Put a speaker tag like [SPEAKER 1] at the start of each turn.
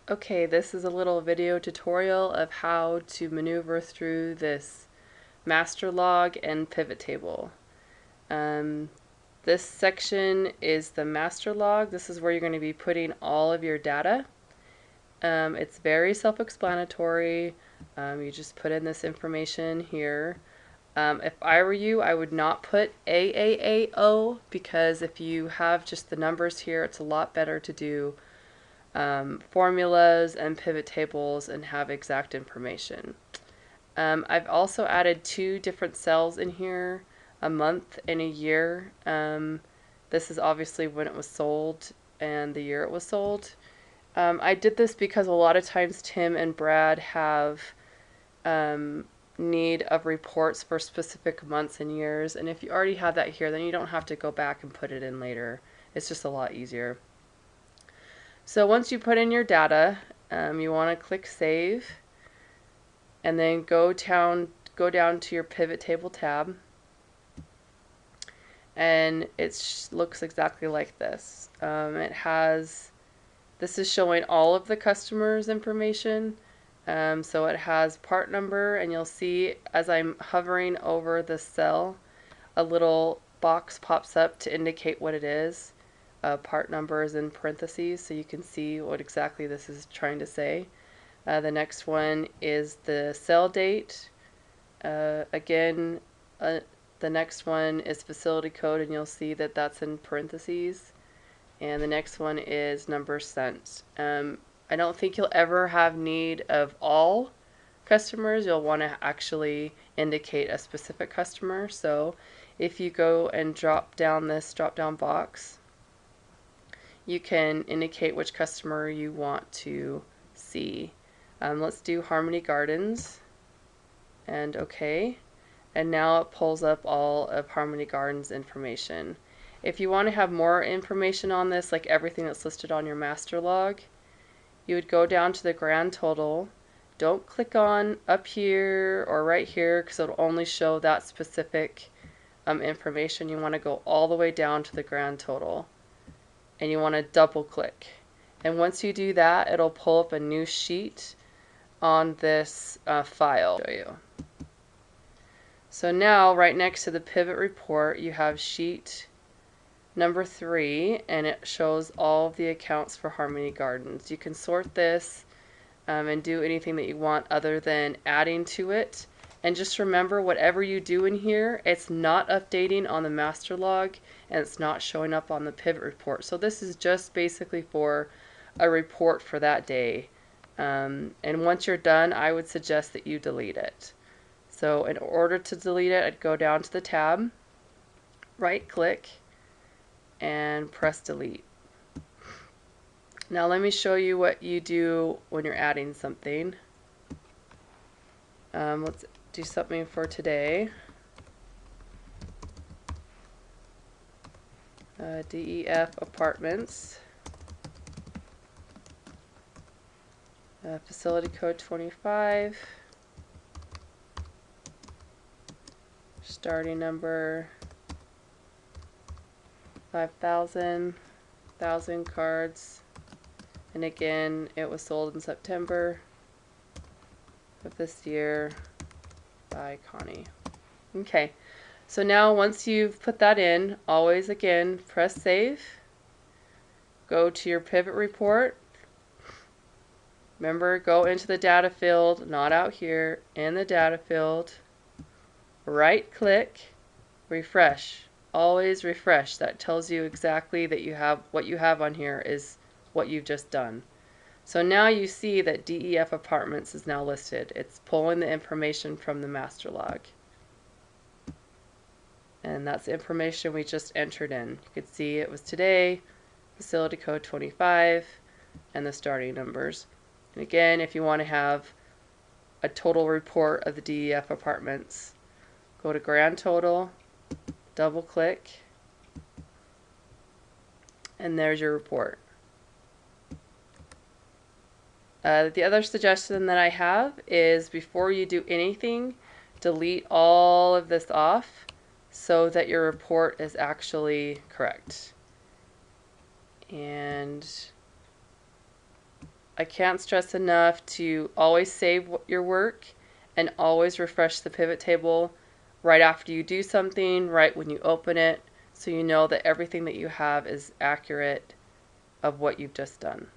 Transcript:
[SPEAKER 1] Okay, this is a little video tutorial of how to maneuver through this master log and pivot table. Um, this section is the master log. This is where you're going to be putting all of your data. It's very self-explanatory. You just put in this information here. If I were you, I would not put AAAO because if you have just the numbers here, it's a lot better to do formulas and pivot tables and have exact information. I've also added two different cells in here, a month and a year. This is obviously when it was sold and the year it was sold. I did this because a lot of times Tim and Brad have need of reports for specific months and years, and if you already have that here, then you don't have to go back and put it in later. It's just a lot easier. So once you put in your data, you want to click Save, and then go down to your Pivot Table tab, and it looks exactly like this. This is showing all of the customers' information. So it has part number, and you'll see as I'm hovering over the cell, a little box pops up to indicate what it is. Part number is in parentheses, so you can see what exactly this is trying to say. The next one is the sell date. Again, the next one is facility code, and you'll see that that's in parentheses. And the next one is number sent. I don't think you'll ever have need of all customers. You'll want to actually indicate a specific customer. So if you go and drop down this drop down box, you can indicate which customer you want to see. Let's do Harmony Gardens, and OK. And now it pulls up all of Harmony Gardens information. If you want to have more information on this, like everything that's listed on your master log, you would go down to the grand total. Don't click on up here or right here because it'll only show that specific information. You want to go all the way down to the grand total, and you want to double click. And once you do that, it'll pull up a new sheet on this file. I'll show you. So now, right next to the pivot report, you have sheet number 3, and it shows all of the accounts for Harmony Gardens. You can sort this and do anything that you want other than adding to it. And just remember, whatever you do in here, it's not updating on the master log, and it's not showing up on the pivot report. So this is just basically for a report for that day. And once you're done, I would suggest that you delete it. So in order to delete it, I'd go down to the tab, right click, and press delete. Now let me show you what you do when you're adding something. Let's do something for today. DEF Apartments. Facility code 25. Starting number 5,000. 1,000 cards. And again, it was sold in September of this year by Connie. Okay, so now once you've put that in, always again press save. Go to your pivot report. Remember, go into the data field, not out here, in the data field. Right click, refresh. Always refresh. That tells you exactly that you have what you have on here is what you've just done. So now you see that DEF Apartments is now listed. It's pulling the information from the master log. And that's the information we just entered in. You could see it was today, facility code 25, and the starting numbers. And again, if you want to have a total report of the DEF Apartments, go to grand total, double click, and there's your report. The other suggestion that I have is before you do anything, delete all of this off so that your report is actually correct. And I can't stress enough to always save your work and always refresh the pivot table right after you do something, right when you open it, so you know that everything that you have is accurate of what you've just done.